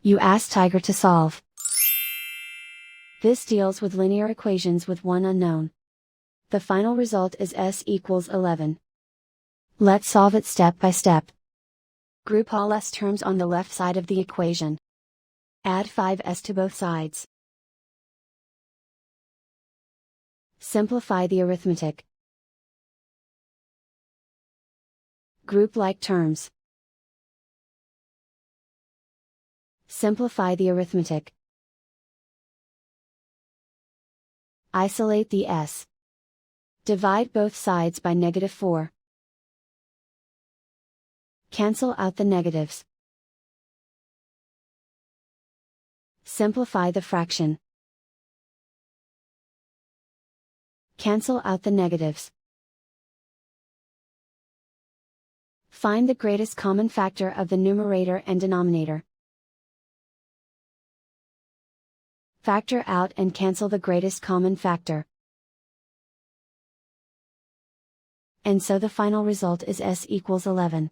You ask Tiger to solve. This deals with linear equations with one unknown. The final result is s equals 11. Let's solve it step by step. Group all s terms on the left side of the equation. Add 5s to both sides. Simplify the arithmetic. Group like terms. Simplify the arithmetic. Isolate the s. Divide both sides by -4. Cancel out the negatives. Simplify the fraction. Cancel out the negatives. Find the greatest common factor of the numerator and denominator. Factor out and cancel the greatest common factor. And so the final result is s equals 11.